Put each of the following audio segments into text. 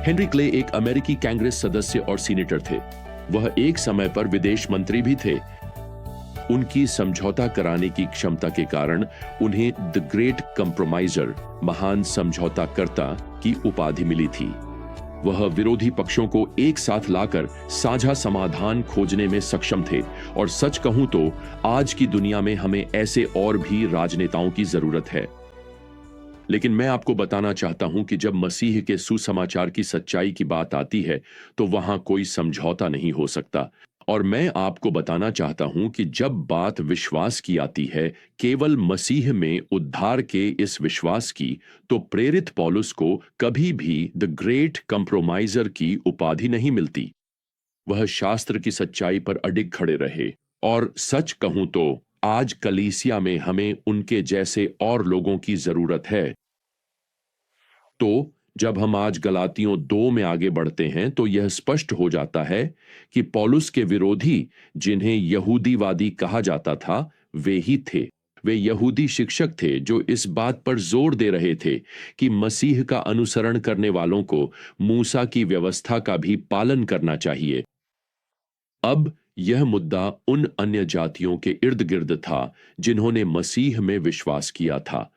Henry clay एक अमेरिकी कांग्रेस सदस्य और सीनेटर थे। वह एक समय पर विदेश मंत्री भी थे। उनकी समझौता कराने की क्षमता के कारण उन्हें द ग्रेट कंप्रोमाइजर, महान समझौताकर्ता की उपाधि मिली थी। वह विरोधी पक्षों को एक साथ लाकर साझा समाधान खोजने में सक्षम थे और सच कहूं तो आज की दुनिया में हमें ऐसे और भी राजनेताओं की जरूरत है। लेकिन मैं आपको बताना चाहता हूं कि जब मसीह के सुसमाचार की सच्चाई की बात आती है तो वहां कोई समझौता नहीं हो सकता। और मैं आपको बताना चाहता हूं कि जब बात विश्वास की आती है, केवल मसीह में उद्धार के इस विश्वास की, तो प्रेरित पौलुस को कभी भी द ग्रेट कंप्रोमाइजर की उपाधि नहीं मिलती। वह शास्त्र की सच्चाई पर अडिग खड़े रहे। और सच कहूं तो आज कलीसिया में हमें उनके जैसे और लोगों की जरूरत है। तो जब हम आज गलातियों 2 में आगे बढ़ते हैं तो यह स्पष्ट हो जाता है कि पौलुस के विरोधी, जिन्हें यहूदीवादी कहा जाता था, वे ही थे। वे यहूदी शिक्षक थे जो इस बात पर जोर दे रहे थे कि मसीह का अनुसरण करने वालों को मूसा की व्यवस्था का भी पालन करना चाहिए। अब यह मुद्दा उन अन्य जातियों के इर्द गिर्द था जिन्होंने मसीह में विश्वास किया था।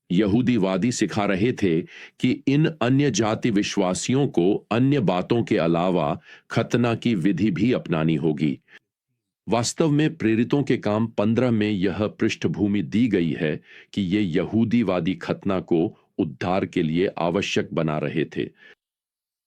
यहूदीवादी सिखा रहे थे कि इन अन्य जाति विश्वासियों को अन्य बातों के अलावा खतना की विधि भी अपनानी होगी। वास्तव में प्रेरितों के काम 15 में यह पृष्ठभूमि दी गई है कि ये यहूदीवादी खतना को उद्धार के लिए आवश्यक बना रहे थे।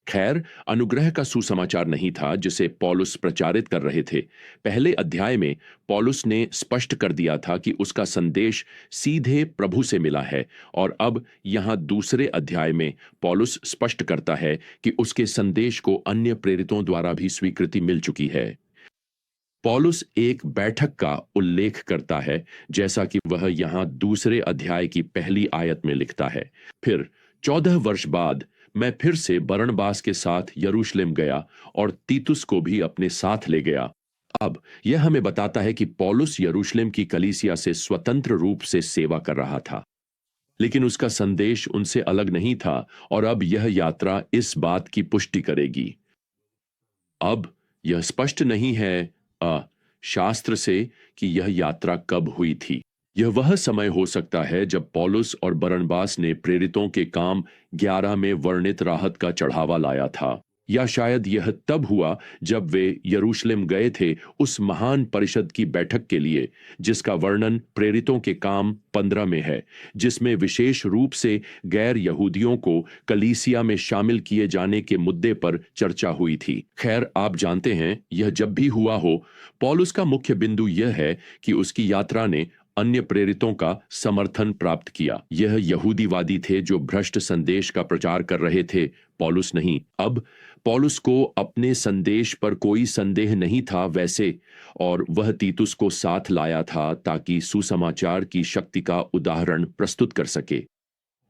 खैर, अनुग्रह का सुसमाचार नहीं था जिसे पौलुस प्रचारित कर रहे थे। पहले अध्याय में पौलुस ने स्पष्ट कर दिया था कि उसका संदेश सीधे प्रभु से मिला है, और अब यहां दूसरे अध्याय में पौलुस स्पष्ट करता है कि उसके संदेश को अन्य प्रेरितों द्वारा भी स्वीकृति मिल चुकी है। पौलुस एक बैठक का उल्लेख करता है, जैसा कि वह यहां दूसरे अध्याय की पहली आयत में लिखता है। फिर 14 वर्ष बाद मैं फिर से बरनबास के साथ यरूशलेम गया और तीतुस को भी अपने साथ ले गया। अब यह हमें बताता है कि पौलुस यरूशलेम की कलीसिया से स्वतंत्र रूप से सेवा कर रहा था, लेकिन उसका संदेश उनसे अलग नहीं था, और अब यह यात्रा इस बात की पुष्टि करेगी। अब यह स्पष्ट नहीं है शास्त्र से कि यह यात्रा कब हुई थी। यह वह समय हो सकता है जब पौलुस और बरनबास ने प्रेरितों के काम 11 में वर्णित राहत का चढ़ावा लाया था, या शायद यह तब हुआ जब वे यरूशलेम गए थे उस महान परिषद की बैठक के लिए, जिसका वर्णन प्रेरितों के काम 15 में है, जिसमें विशेष रूप से गैर यहूदियों को कलीसिया में शामिल किए जाने के मुद्दे पर चर्चा हुई थी। खैर, आप जानते हैं, यह जब भी हुआ हो, पौलुस का मुख्य बिंदु यह है कि उसकी यात्रा ने अन्य प्रेरितों का समर्थन प्राप्त किया। यह यहूदीवादी थे जो भ्रष्ट संदेश का प्रचार कर रहे थे, पौलुस नहीं। अब पौलुस को अपने संदेश पर कोई संदेह नहीं था वैसे, और वह तीतुस को साथ लाया था ताकि सुसमाचार की शक्ति का उदाहरण प्रस्तुत कर सके।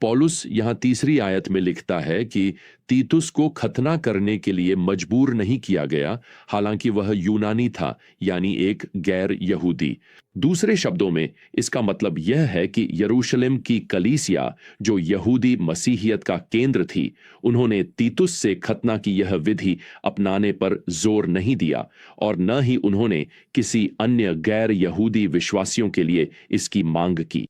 पौलुस यहां तीसरी आयत में लिखता है कि तीतुस को खतना करने के लिए मजबूर नहीं किया गया, हालांकि वह यूनानी था, यानी एक गैर यहूदी। दूसरे शब्दों में इसका मतलब यह है कि यरूशलेम की कलीसिया, जो यहूदी मसीहियत का केंद्र थी, उन्होंने तीतुस से खतना की यह विधि अपनाने पर जोर नहीं दिया, और न ही उन्होंने किसी अन्य गैर यहूदी विश्वासियों के लिए इसकी मांग की।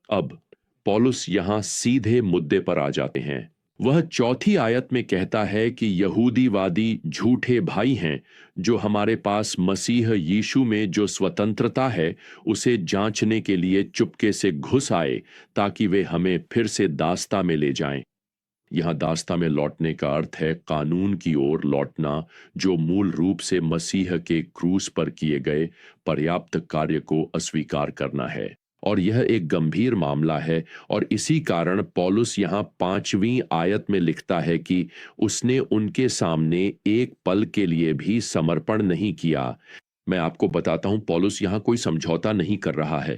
अब पौलुस यहां सीधे मुद्दे पर आ जाते हैं। वह चौथी आयत में कहता है कि यहूदीवादी झूठे भाई हैं जो हमारे पास मसीह यीशु में जो स्वतंत्रता है उसे जांचने के लिए चुपके से घुस आए ताकि वे हमें फिर से दास्ता में ले जाएं। यहां दास्ता में लौटने का अर्थ है कानून की ओर लौटना, जो मूल रूप से मसीह के क्रूस पर किए गए पर्याप्त कार्य को अस्वीकार करना है। और यह एक गंभीर मामला है, और इसी कारण पौलुस यहां 5वीं आयत में लिखता है कि उसने उनके सामने एक पल के लिए भी समर्पण नहीं किया। मैं आपको बताता हूं, पौलुस यहां कोई समझौता नहीं कर रहा है।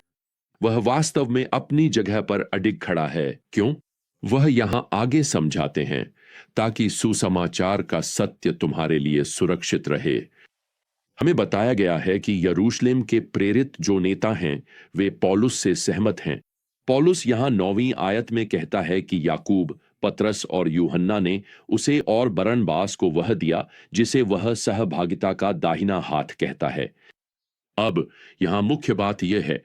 वह वास्तव में अपनी जगह पर अडिग खड़ा है। क्यों? वह यहां आगे समझाते हैं, ताकि सुसमाचार का सत्य तुम्हारे लिए सुरक्षित रहे। हमें बताया गया है कि यरूशलेम के प्रेरित जो नेता हैं वे पौलुस से सहमत हैं। पौलुस यहां 9वीं आयत में कहता है कि याकूब, पतरस और यूहन्ना ने उसे और बरनबास को वह दिया जिसे वह सहभागिता का दाहिना हाथ कहता है। अब यहां मुख्य बात यह है,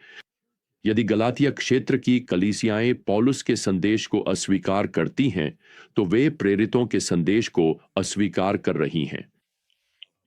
यदि गलातिया क्षेत्र की कलीसियाएं पौलुस के संदेश को अस्वीकार करती हैं, तो वे प्रेरितों के संदेश को अस्वीकार कर रही हैं।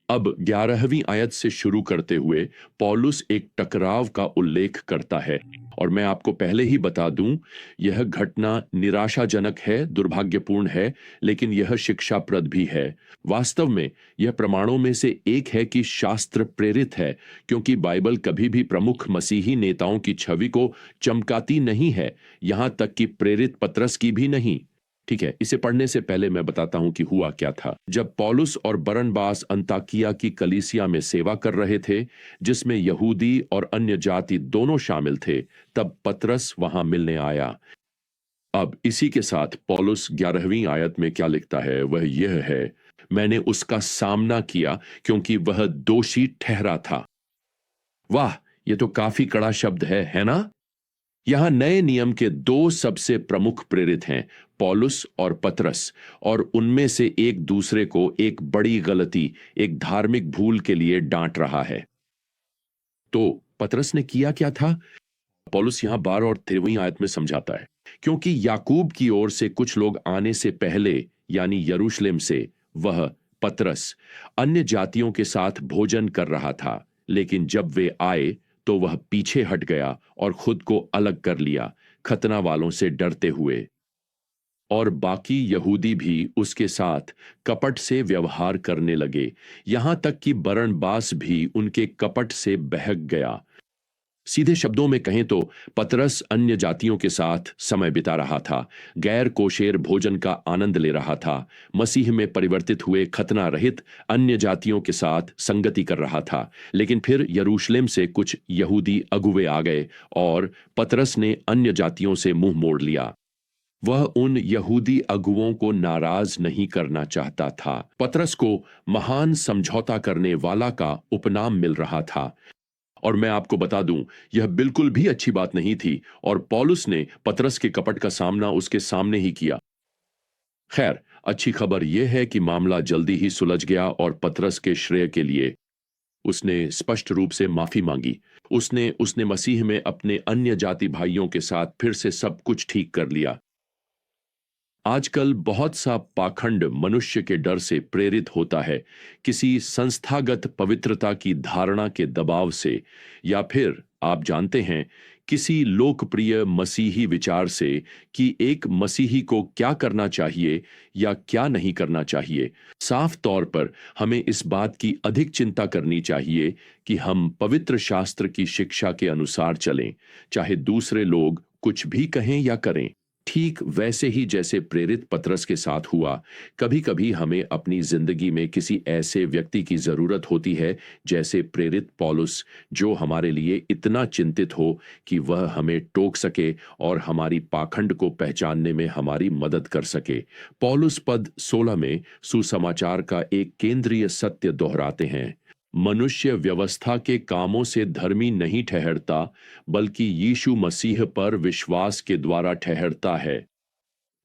अब 11वीं आयत से शुरू करते हुए पौलुस एक टकराव का उल्लेख करता है, और मैं आपको पहले ही बता दूं, यह घटना निराशाजनक है, दुर्भाग्यपूर्ण है, लेकिन यह शिक्षाप्रद भी है। वास्तव में यह प्रमाणों में से एक है कि शास्त्र प्रेरित है, क्योंकि बाइबल कभी भी प्रमुख मसीही नेताओं की छवि को चमकाती नहीं है, यहां तक कि प्रेरित पतरस की भी नहीं। ठीक है, इसे पढ़ने से पहले मैं बताता हूं कि हुआ क्या था। जब पौलुस और बरनबास अंताकिया की कलीसिया में सेवा कर रहे थे, जिसमें यहूदी और अन्य जाति दोनों शामिल थे, तब पतरस वहां मिलने आया। अब इसी के साथ पौलुस 11वीं आयत में क्या लिखता है, वह यह है, मैंने उसका सामना किया क्योंकि वह दोषी ठहरा था। वाह, यह तो काफी कड़ा शब्द है ना? यहां नए नियम के दो सबसे प्रमुख प्रेरित हैं, पौलुस और पतरस, और उनमें से एक दूसरे को एक बड़ी गलती, एक धार्मिक भूल के लिए डांट रहा है। तो पतरस ने किया क्या था? पौलुस यहां 12 और 13वीं आयत में समझाता है, क्योंकि याकूब की ओर से कुछ लोग आने से पहले, यानी यरूशलेम से, वह पतरस अन्य जातियों के साथ भोजन कर रहा था, लेकिन जब वे आए तो वह पीछे हट गया और खुद को अलग कर लिया, खतना वालों से डरते हुए। और बाकी यहूदी भी उसके साथ कपट से व्यवहार करने लगे, यहां तक कि बरनबास भी उनके कपट से बहक गया। सीधे शब्दों में कहें तो पतरस अन्य जातियों के साथ समय बिता रहा था, गैर कोशेर भोजन का आनंद ले रहा था, मसीह में परिवर्तित हुए खतना रहित अन्य जातियों के साथ संगति कर रहा था। लेकिन फिर यरूशलेम से कुछ यहूदी अगुवे आ गए और पतरस ने अन्य जातियों से मुंह मोड़ लिया। वह उन यहूदी अगुवों को नाराज नहीं करना चाहता था। पतरस को महान समझौता करने वाला का उपनाम मिल रहा था, और मैं आपको बता दूं, यह बिल्कुल भी अच्छी बात नहीं थी, और पौलुस ने पतरस के कपट का सामना उसके सामने ही किया। खैर, अच्छी खबर यह है कि मामला जल्दी ही सुलझ गया और पतरस के श्रेय के लिए उसने स्पष्ट रूप से माफी मांगी। उसने मसीह में अपने अन्य जाति भाइयों के साथ फिर से सब कुछ ठीक कर लिया। आजकल बहुत सा पाखंड मनुष्य के डर से प्रेरित होता है, किसी संस्थागत पवित्रता की धारणा के दबाव से, या फिर आप जानते हैं, किसी लोकप्रिय मसीही विचार से कि एक मसीही को क्या करना चाहिए या क्या नहीं करना चाहिए। साफ तौर पर हमें इस बात की अधिक चिंता करनी चाहिए कि हम पवित्र शास्त्र की शिक्षा के अनुसार चलें, चाहे दूसरे लोग कुछ भी कहें या करें। ठीक वैसे ही जैसे प्रेरित पतरस के साथ हुआ, कभी कभी हमें अपनी जिंदगी में किसी ऐसे व्यक्ति की जरूरत होती है, जैसे प्रेरित पौलुस, जो हमारे लिए इतना चिंतित हो कि वह हमें टोक सके और हमारी पाखंड को पहचानने में हमारी मदद कर सके। पौलुस पद 16 में सुसमाचार का एक केंद्रीय सत्य दोहराते हैं, मनुष्य व्यवस्था के कामों से धर्मी नहीं ठहरता, बल्कि यीशु मसीह पर विश्वास के द्वारा ठहरता है।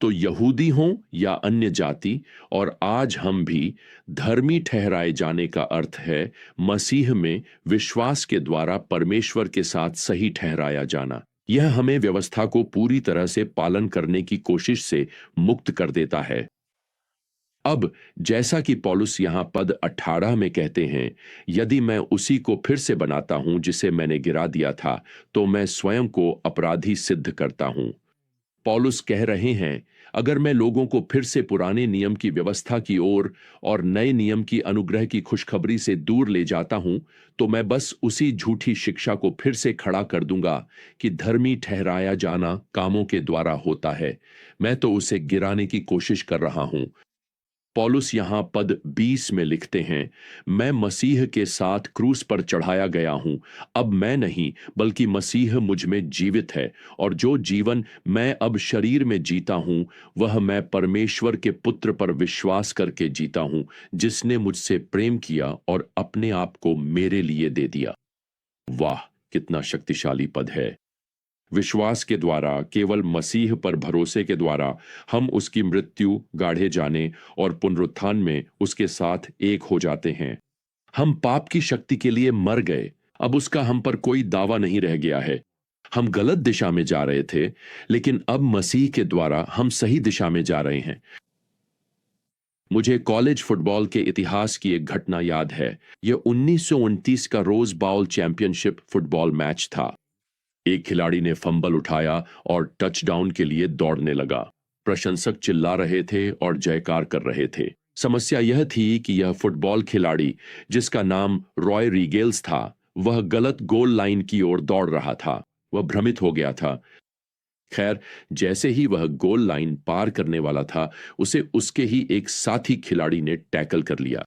तो यहूदी हों या अन्य जाति, और आज हम भी, धर्मी ठहराए जाने का अर्थ है मसीह में विश्वास के द्वारा परमेश्वर के साथ सही ठहराया जाना। यह हमें व्यवस्था को पूरी तरह से पालन करने की कोशिश से मुक्त कर देता है। अब जैसा कि पौलुस यहां पद 18 में कहते हैं, यदि मैं उसी को फिर से बनाता हूं जिसे मैंने गिरा दिया था, तो मैं स्वयं को अपराधी सिद्ध करता हूं। पौलुस कह रहे हैं, अगर मैं लोगों को फिर से पुराने नियम की व्यवस्था की ओर और नए नियम की अनुग्रह की खुशखबरी से दूर ले जाता हूं, तो मैं बस उसी झूठी शिक्षा को फिर से खड़ा कर दूंगा कि धर्मी ठहराया जाना कामों के द्वारा होता है। मैं तो उसे गिराने की कोशिश कर रहा हूं। पौलुस यहां पद 20 में लिखते हैं, मैं मसीह के साथ क्रूस पर चढ़ाया गया हूं। अब मैं नहीं, बल्कि मसीह मुझ में जीवित है, और जो जीवन मैं अब शरीर में जीता हूं, वह मैं परमेश्वर के पुत्र पर विश्वास करके जीता हूं, जिसने मुझसे प्रेम किया और अपने आप को मेरे लिए दे दिया। वाह, कितना शक्तिशाली पद है। विश्वास के द्वारा, केवल मसीह पर भरोसे के द्वारा हम उसकी मृत्यु, गाढ़े जाने और पुनरुत्थान में उसके साथ एक हो जाते हैं। हम पाप की शक्ति के लिए मर गए, अब उसका हम पर कोई दावा नहीं रह गया है। हम गलत दिशा में जा रहे थे, लेकिन अब मसीह के द्वारा हम सही दिशा में जा रहे हैं। मुझे कॉलेज फुटबॉल के इतिहास की एक घटना याद है। यह 1929 का Rose Bowl championship football match था। एक खिलाड़ी ने फंबल उठाया और टचडाउन के लिए दौड़ने लगा। प्रशंसक चिल्ला रहे थे और जयकार कर रहे थे। समस्या यह थी कि यह फुटबॉल खिलाड़ी, जिसका नाम रॉय रीगेल्स था, वह गलत गोल लाइन की ओर दौड़ रहा था। वह भ्रमित हो गया था। खैर, जैसे ही वह गोल लाइन पार करने वाला था, उसे उसके ही एक साथी खिलाड़ी ने टैकल कर लिया।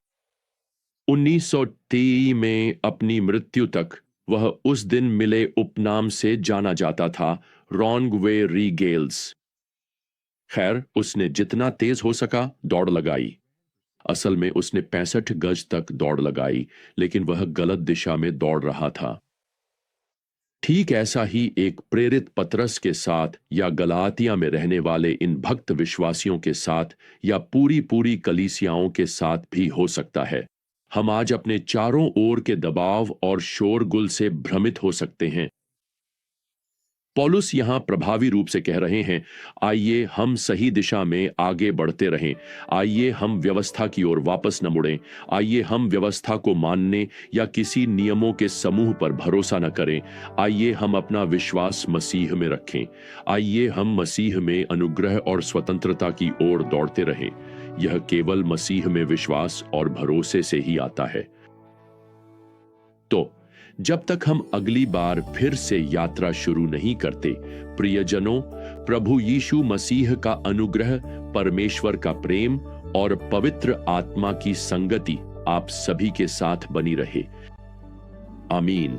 1923 में अपनी मृत्यु तक वह उस दिन मिले उपनाम से जाना जाता था, रॉन्ग वे रीगेल्स। खैर, उसने जितना तेज हो सका दौड़ लगाई। असल में उसने 65 गज तक दौड़ लगाई, लेकिन वह गलत दिशा में दौड़ रहा था। ठीक ऐसा ही एक प्रेरित पतरस के साथ या गलातिया में रहने वाले इन भक्त विश्वासियों के साथ या पूरी पूरी कलीसियाओं के साथ भी हो सकता है। हम आज अपने चारों ओर के दबाव और शोरगुल से भ्रमित हो सकते हैं। पौलुस यहां प्रभावी रूप से कह रहे हैं, आइए हम सही दिशा में आगे बढ़ते रहें। आइए हम व्यवस्था की ओर वापस न मुड़ें। आइए हम व्यवस्था को मानने या किसी नियमों के समूह पर भरोसा न करें। आइए हम अपना विश्वास मसीह में रखें। आइए हम मसीह में अनुग्रह और स्वतंत्रता की ओर दौड़ते रहें। यह केवल मसीह में विश्वास और भरोसे से ही आता है। तो जब तक हम अगली बार फिर से यात्रा शुरू नहीं करते, प्रियजनों, प्रभु यीशु मसीह का अनुग्रह, परमेश्वर का प्रेम और पवित्र आत्मा की संगति आप सभी के साथ बनी रहे। आमीन।